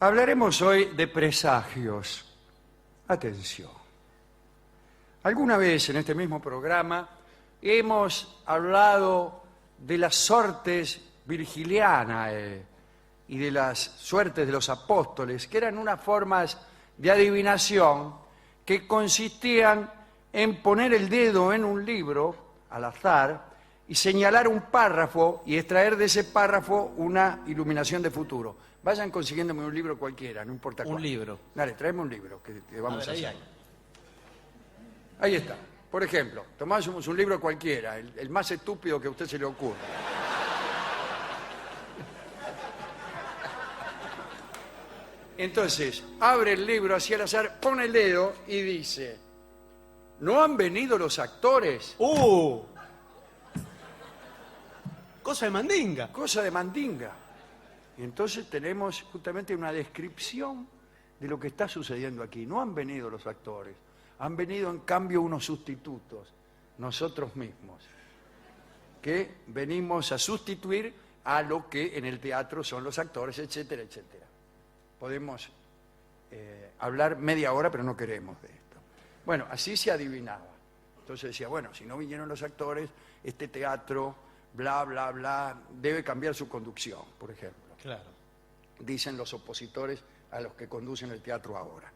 Hablaremos hoy de presagios. Atención. Alguna vez en este mismo programa hemos hablado de las sortes virgilianas y de las suertes de los apóstoles, que eran unas formas de adivinación que consistían en poner el dedo en un libro al azar y señalar un párrafo y extraer de ese párrafo una iluminación de futuro. Vayan consiguiéndome un libro cualquiera, no importa cuál. Un libro. Dale, tráeme un libro que vamos a ahí hacer. hay. Ahí está. Por ejemplo, tomamos un libro cualquiera, el más estúpido que a usted se le ocurra. Entonces, abre el libro así al azar, pone el dedo y dice: ¿no han venido los actores? Cosa de mandinga. Cosa de mandinga. Y entonces tenemos justamente una descripción de lo que está sucediendo aquí. No han venido los actores, han venido en cambio unos sustitutos, nosotros mismos, que venimos a sustituir a lo que en el teatro son los actores, etcétera, etcétera. Podemos hablar media hora, pero no queremos de esto. Bueno, así se adivinaba. Entonces decía, bueno, si no vinieron los actores, este teatro, bla, bla, bla, debe cambiar su conducción, por ejemplo. Claro. Dicen los opositores a los que conducen el teatro ahora.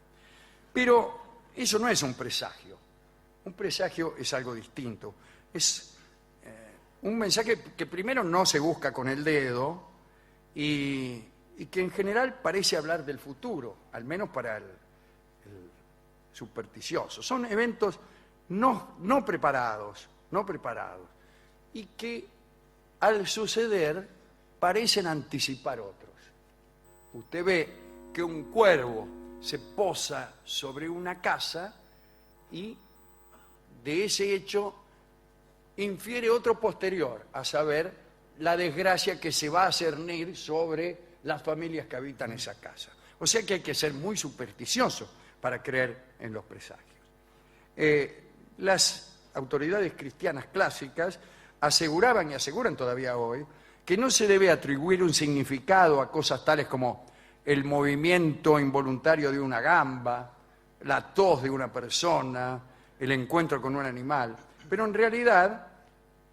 Pero eso no es un presagio. Un presagio es algo distinto. Es un mensaje que primero no se busca con el dedo y que en general parece hablar del futuro, al menos para el supersticioso. Son eventos no preparados, y que al suceder parecen anticipar otros. Usted ve que un cuervo se posa sobre una casa y de ese hecho infiere otro posterior, a saber, la desgracia que se va a cernir sobre las familias que habitan esa casa. O sea que hay que ser muy supersticioso para creer en los presagios. Las autoridades cristianas clásicas aseguraban y aseguran todavía hoy que no se debe atribuir un significado a cosas tales como el movimiento involuntario de una gamba, la tos de una persona, el encuentro con un animal, pero en realidad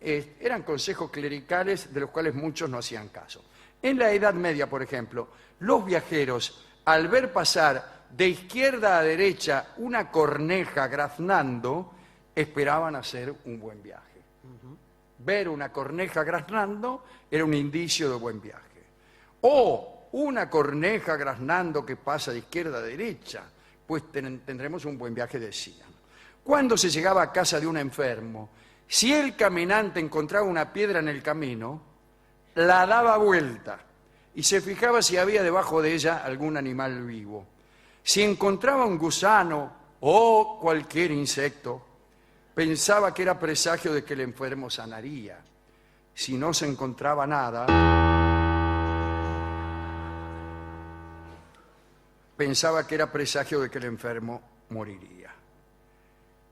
eran consejos clericales de los cuales muchos no hacían caso. En la Edad Media, por ejemplo, los viajeros, al ver pasar de izquierda a derecha una corneja graznando, esperaban hacer un buen viaje. Ver una corneja graznando era un indicio de buen viaje. O una corneja graznando que pasa de izquierda a derecha, pues tendremos un buen viaje, decían. Cuando se llegaba a casa de un enfermo, si el caminante encontraba una piedra en el camino, la daba vuelta y se fijaba si había debajo de ella algún animal vivo. Si encontraba un gusano o cualquier insecto, pensaba que era presagio de que el enfermo sanaría. Si no se encontraba nada, pensaba que era presagio de que el enfermo moriría.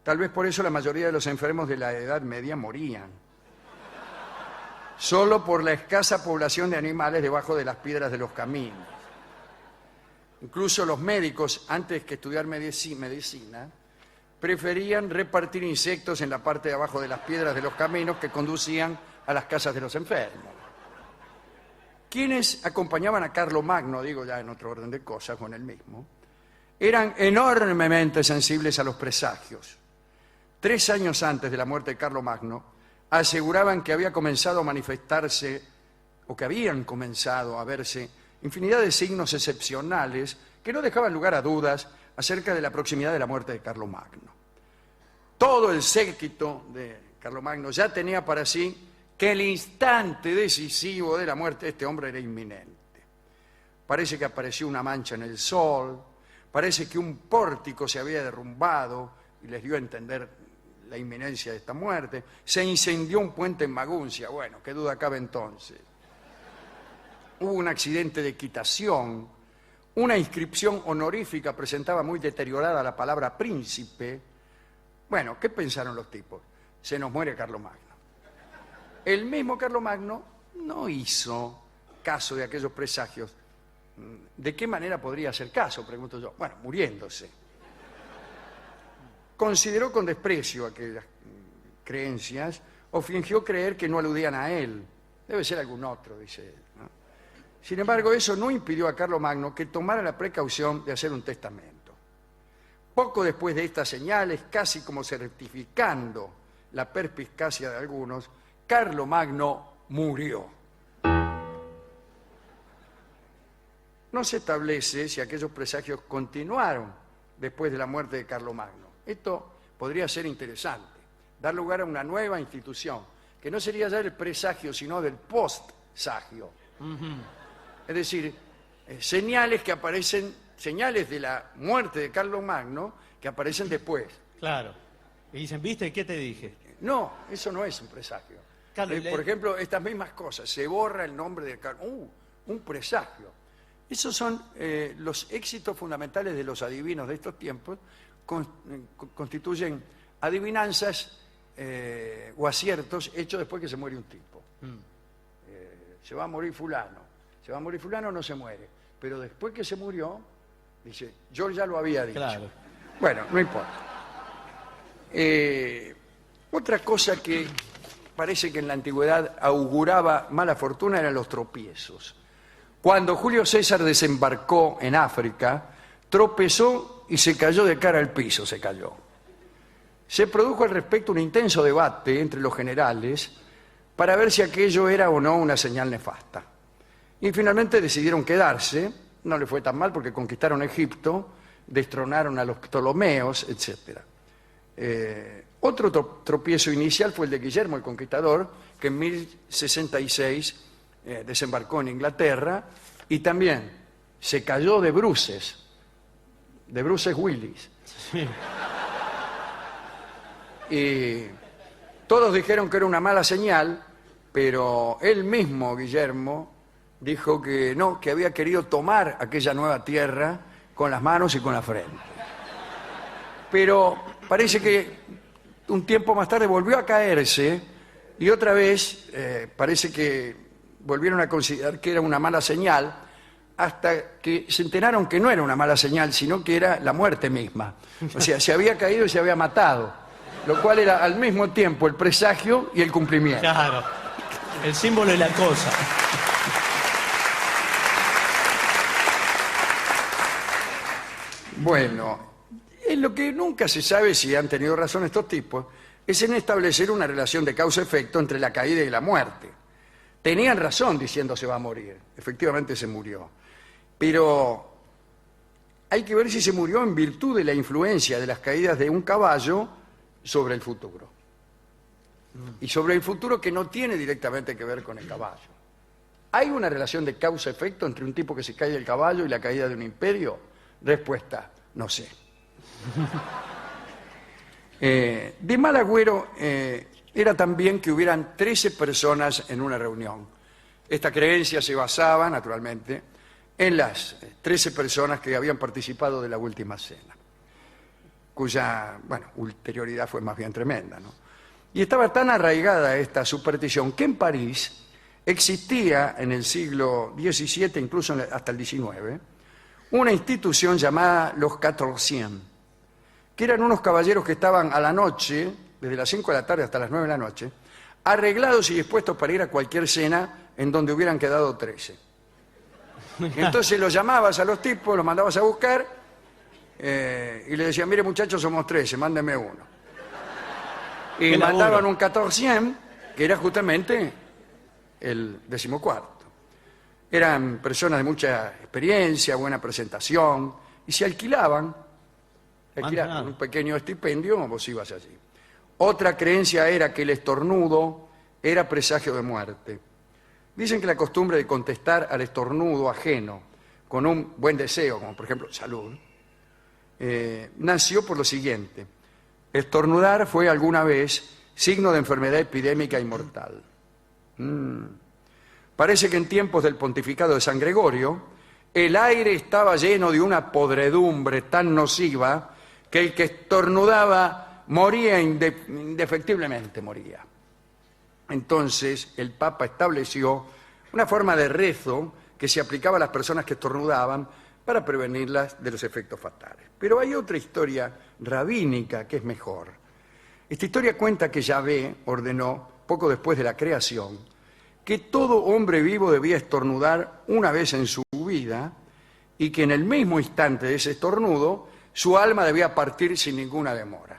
Tal vez por eso la mayoría de los enfermos de la Edad Media morían. Solo por la escasa población de animales debajo de las piedras de los caminos. Incluso los médicos, antes que estudiar medicina, preferían repartir insectos en la parte de abajo de las piedras de los caminos que conducían a las casas de los enfermos. Quienes acompañaban a Carlomagno, digo ya en otro orden de cosas, con él mismo, eran enormemente sensibles a los presagios. 3 años antes de la muerte de Carlomagno, aseguraban que había comenzado a manifestarse, o que habían comenzado a verse, infinidad de signos excepcionales que no dejaban lugar a dudas acerca de la proximidad de la muerte de Carlomagno. Todo el séquito de Carlomagno ya tenía para sí que el instante decisivo de la muerte de este hombre era inminente. Parece que apareció una mancha en el sol, parece que un pórtico se había derrumbado y les dio a entender la inminencia de esta muerte. Se incendió un puente en Maguncia. Bueno, qué duda cabe entonces. Hubo un accidente de equitación. Una inscripción honorífica presentaba muy deteriorada la palabra príncipe. Bueno, ¿qué pensaron los tipos? Se nos muere Carlomagno. El mismo Carlomagno no hizo caso de aquellos presagios ¿De qué manera podría hacer caso?, pregunto yo. Bueno, muriéndose. Consideró con desprecio aquellas creencias o fingió creer que no aludían a él. Debe ser algún otro, dice él, ¿no? Sin embargo, eso no impidió a Carlomagno que tomara la precaución de hacer un testamento. Poco después de estas señales, casi como certificando la perspicacia de algunos, Carlomagno murió. No se establece si aquellos presagios continuaron después de la muerte de Carlomagno. Esto podría ser interesante, dar lugar a una nueva institución, que no sería ya el presagio, sino del postsagio. Es decir, señales que aparecen, señales de la muerte de Carlomagno que aparecen después. Claro. Y dicen, ¿viste? ¿Qué te dije? No, eso no es un presagio. Claro, Por ejemplo, estas mismas cosas, se borra el nombre de Carlomagno. Un presagio. Esos son los éxitos fundamentales de los adivinos de estos tiempos, constituyen adivinanzas o aciertos hechos después que se muere un tipo. Se va a morir fulano. Se va a morir fulano o no se muere. Pero después que se murió, dice, yo ya lo había dicho. Claro. Bueno, no importa. Otra cosa que parece que en la antigüedad auguraba mala fortuna eran los tropiezos. Cuando Julio César desembarcó en África, tropezó y se cayó de cara al piso, se cayó. Se produjo al respecto un intenso debate entre los generales para ver si aquello era o no una señal nefasta. Y finalmente decidieron quedarse, no le fue tan mal porque conquistaron Egipto, destronaron a los Ptolomeos, etc. Otro tropiezo inicial fue el de Guillermo el Conquistador, que en 1066 desembarcó en Inglaterra y también se cayó de Bruces Willis. Sí. Y todos dijeron que era una mala señal, pero él mismo, Guillermo, dijo que no, que había querido tomar aquella nueva tierra con las manos y con la frente. Pero parece que un tiempo más tarde volvió a caerse y otra vez parece que volvieron a considerar que era una mala señal hasta que se enteraron que no era una mala señal, sino que era la muerte misma. O sea, se había caído y se había matado, lo cual era al mismo tiempo el presagio y el cumplimiento. Claro. El símbolo de la cosa. Bueno, en lo que nunca se sabe si han tenido razón estos tipos es en establecer una relación de causa-efecto entre la caída y la muerte. Tenían razón diciendo se va a morir, efectivamente se murió, pero hay que ver si se murió en virtud de la influencia de las caídas de un caballo sobre el futuro. Y sobre el futuro que no tiene directamente que ver con el caballo. ¿Hay una relación de causa-efecto entre un tipo que se cae del caballo y la caída de un imperio? Respuesta, no sé. De mal agüero era también que hubieran 13 personas en una reunión. Esta creencia se basaba, naturalmente, en las 13 personas que habían participado de la última cena, cuya, ulterioridad fue más bien tremenda, ¿no? Y estaba tan arraigada esta superstición que en París existía en el siglo XVII, incluso hasta el XIX, una institución llamada los 400, que eran unos caballeros que estaban a la noche, desde las 5 de la tarde hasta las 9 de la noche, arreglados y dispuestos para ir a cualquier cena en donde hubieran quedado 13. Entonces los llamabas a los tipos, los mandabas a buscar y le decían, mire muchachos, somos 13, mándeme uno. Y mandaban un 400, que era justamente el 14º. Eran personas de mucha experiencia, buena presentación, y se alquilaban un pequeño estipendio, vos ibas allí. Otra creencia era que el estornudo era presagio de muerte. Dicen que la costumbre de contestar al estornudo ajeno con un buen deseo, como por ejemplo salud, nació por lo siguiente. Estornudar fue alguna vez signo de enfermedad epidémica y mortal. Parece que en tiempos del pontificado de San Gregorio, el aire estaba lleno de una podredumbre tan nociva que el que estornudaba moría indefectiblemente, moría. Entonces el Papa estableció una forma de rezo que se aplicaba a las personas que estornudaban para prevenirlas de los efectos fatales. Pero hay otra historia rabínica que es mejor. Esta historia cuenta que Yahvé ordenó, poco después de la creación, que todo hombre vivo debía estornudar una vez en su vida y que en el mismo instante de ese estornudo su alma debía partir sin ninguna demora.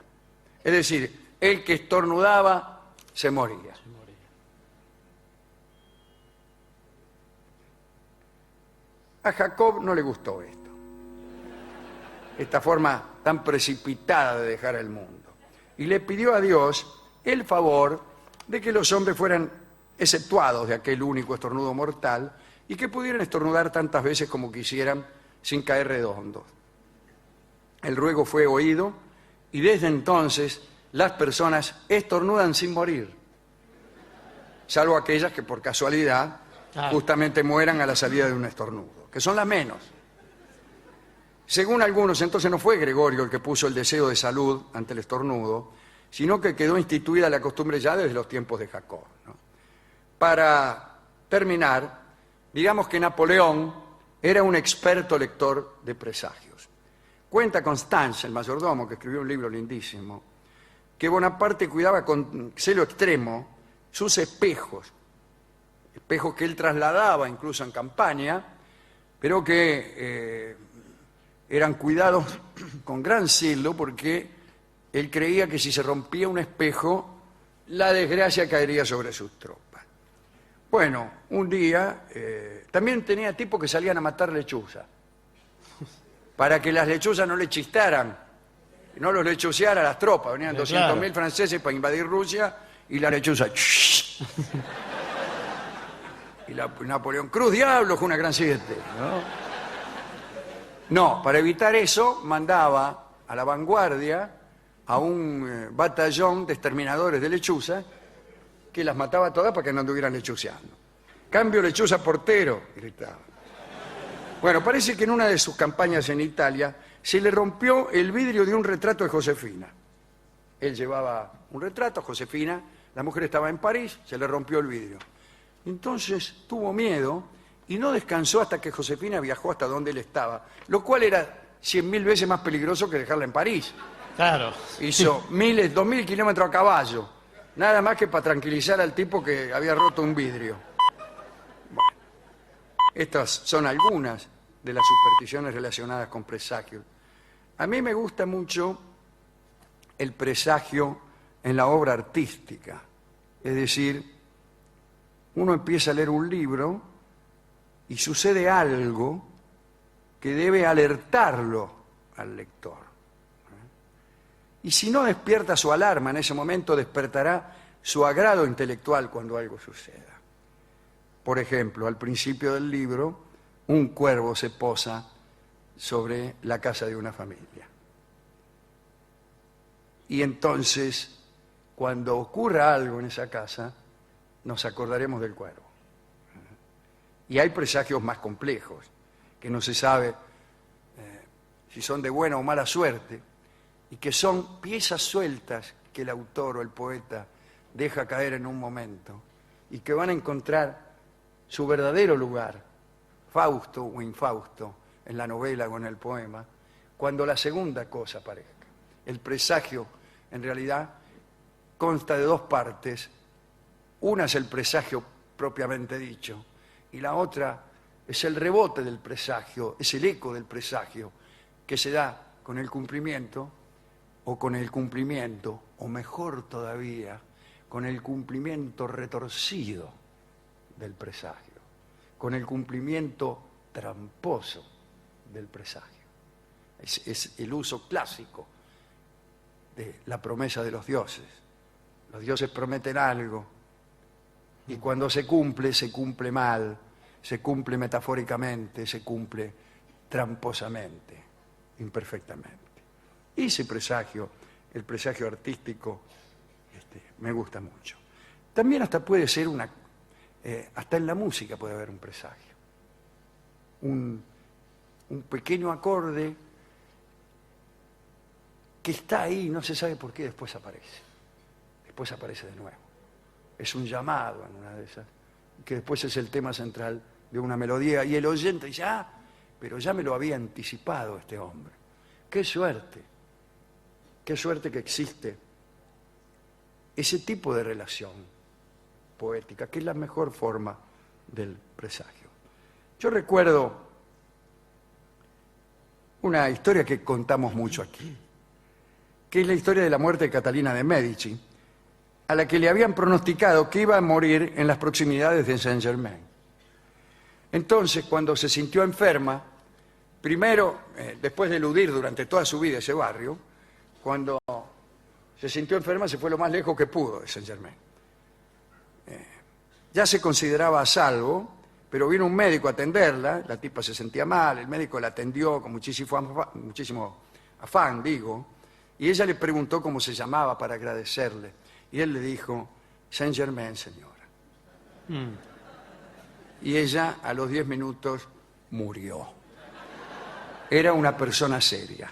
Es decir, el que estornudaba se moría. A Jacob no le gustó esto, esta forma tan precipitada de dejar el mundo, y le pidió a Dios el favor de que los hombres fueran exceptuados de aquel único estornudo mortal y que pudieran estornudar tantas veces como quisieran sin caer redondos. El ruego fue oído y desde entonces las personas estornudan sin morir, salvo aquellas que por casualidad justamente mueran a la salida de un estornudo, que son las menos. Según algunos, entonces no fue Gregorio el que puso el deseo de salud ante el estornudo, sino que quedó instituida la costumbre ya desde los tiempos de Jacob, ¿no? Para terminar, digamos que Napoleón era un experto lector de presagios. Cuenta Constance, el mayordomo, que escribió un libro lindísimo, que Bonaparte cuidaba con celo extremo sus espejos que él trasladaba incluso en campaña, pero que eran cuidados con gran celo porque él creía que si se rompía un espejo, la desgracia caería sobre sus tropas. Bueno, un día también tenía tipos que salían a matar lechuzas, para que las lechuzas no le chistaran, no los lechuceara a las tropas. Venían 200.000 franceses para invadir Rusia y la lechuza... Y Napoleón, Cruz Diablo, con una gran 7. No, para evitar eso, mandaba a la vanguardia a un batallón de exterminadores de lechuzas que las mataba todas para que no anduvieran lechuceando. Cambio lechuza portero, gritaba. Bueno, parece que en una de sus campañas en Italia se le rompió el vidrio de un retrato de Josefina. Él llevaba un retrato, Josefina, la mujer estaba en París, se le rompió el vidrio. Entonces tuvo miedo y no descansó hasta que Josefina viajó hasta donde él estaba, lo cual era 100.000 veces más peligroso que dejarla en París. Claro. Hizo 2.000 kilómetros a caballo, nada más que para tranquilizar al tipo que había roto un vidrio. Bueno, estas son algunas de las supersticiones relacionadas con presagios. A mí me gusta mucho el presagio en la obra artística, es decir, uno empieza a leer un libro y sucede algo que debe alertarlo al lector. Y si no despierta su alarma en ese momento, despertará su agrado intelectual cuando algo suceda. Por ejemplo, al principio del libro, un cuervo se posa sobre la casa de una familia. Y entonces, cuando ocurra algo en esa casa, nos acordaremos del cuervo. Y hay presagios más complejos, que no se sabe si son de buena o mala suerte, y que son piezas sueltas que el autor o el poeta deja caer en un momento, y que van a encontrar su verdadero lugar, Fausto o infausto, en la novela o en el poema, cuando la segunda cosa aparezca. El presagio, en realidad, consta de dos partes. Una es el presagio propiamente dicho, y la otra es el rebote del presagio, es el eco del presagio que se da con el cumplimiento, o mejor todavía, con el cumplimiento retorcido del presagio, con el cumplimiento tramposo del presagio. Es el uso clásico de la promesa de los dioses. Los dioses prometen algo, y cuando se cumple mal, se cumple metafóricamente, se cumple tramposamente, imperfectamente. Y ese presagio, el presagio artístico, me gusta mucho. También hasta puede ser hasta en la música puede haber un presagio. Un pequeño acorde que está ahí, no se sabe por qué, después aparece de nuevo. Es un llamado en una de esas, que después es el tema central de una melodía y el oyente dice, ah, pero ya me lo había anticipado este hombre. Qué suerte que existe ese tipo de relación poética, que es la mejor forma del presagio. Yo recuerdo una historia que contamos mucho aquí, que es la historia de la muerte de Catalina de Médici, a la que le habían pronosticado que iba a morir en las proximidades de Saint-Germain. Entonces, cuando se sintió enferma, primero, después de eludir durante toda su vida ese barrio, cuando se sintió enferma se fue lo más lejos que pudo de Saint-Germain. Ya se consideraba a salvo, pero vino un médico a atenderla, la tipa se sentía mal, el médico la atendió con muchísimo afán, y ella le preguntó cómo se llamaba para agradecerle. Y él le dijo, Saint-Germain, señora. Y ella, a los 10 minutos, murió. Era una persona seria.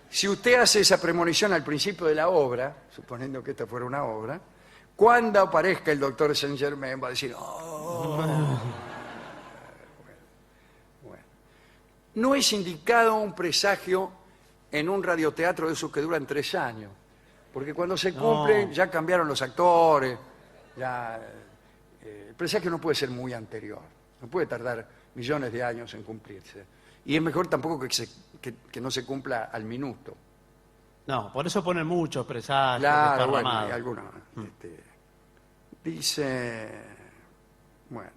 Si usted hace esa premonición al principio de la obra, suponiendo que esta fuera una obra, cuando aparezca el doctor Saint-Germain va a decir, oh. Bueno. No es indicado un presagio en un radioteatro de esos que duran 3 años, porque cuando se cumplen ya cambiaron los actores, el presagio no puede ser muy anterior, no puede tardar millones de años en cumplirse. Y es mejor tampoco que no se cumpla al minuto. No, por eso ponen muchos presagios. Claro, bueno, hay algunos. Dice, bueno,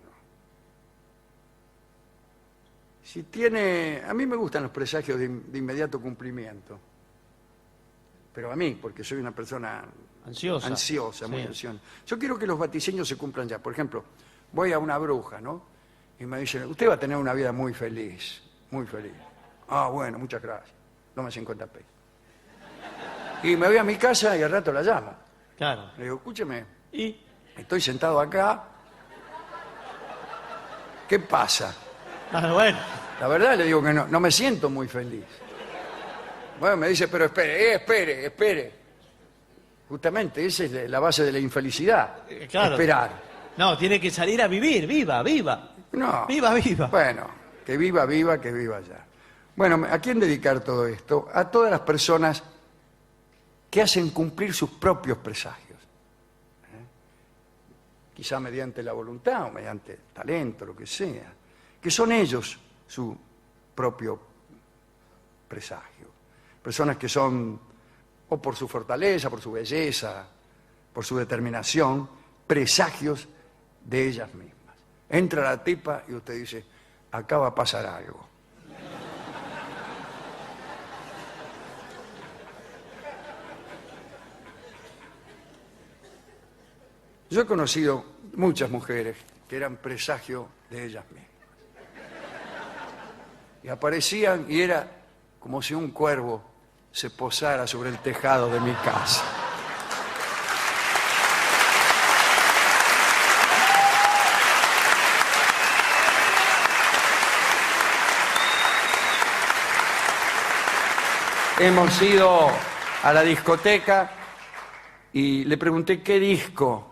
si tiene, a mí me gustan los presagios de inmediato cumplimiento, pero a mí, porque soy una persona ansiosa, muy ansiosa. Yo quiero que los vaticinios se cumplan ya. Por ejemplo, voy a una bruja, ¿no? Y me dicen, usted va a tener una vida muy feliz, muy feliz. Ah, bueno, muchas gracias. Dame 50 pesos. Y me voy a mi casa y al rato la llamo. Claro. Le digo, escúcheme, ¿Y? estoy sentado acá. ¿Qué pasa? Ah, bueno. La verdad le digo que no me siento muy feliz. Bueno, me dice, pero espere. Justamente, esa es la base de la infelicidad. Claro. Esperar. No, tiene que salir a vivir, viva. No. Viva. Bueno, que viva ya. Bueno, ¿a quién dedicar todo esto? A todas las personas que hacen cumplir sus propios presagios. Quizá mediante la voluntad o mediante el talento, lo que sea. Que son ellos su propio presagio. Personas que son, o por su fortaleza, por su belleza, por su determinación, presagios de ellas mismas. Entra la tipa y usted dice, acá va a pasar algo. Yo he conocido muchas mujeres que eran presagio de ellas mismas. Y aparecían y era como si un cuervo se posara sobre el tejado de mi casa. Hemos ido a la discoteca y le pregunté qué disco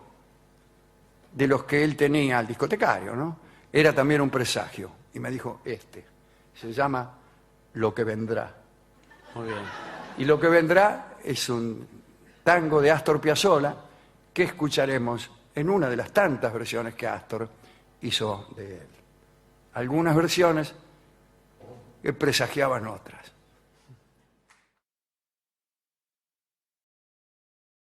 de los que él tenía, al discotecario, ¿no? Era también un presagio. Y me dijo, se llama Lo que vendrá. Muy bien. Y Lo que vendrá es un tango de Astor Piazzolla que escucharemos en una de las tantas versiones que Astor hizo de él. Algunas versiones que presagiaban otras.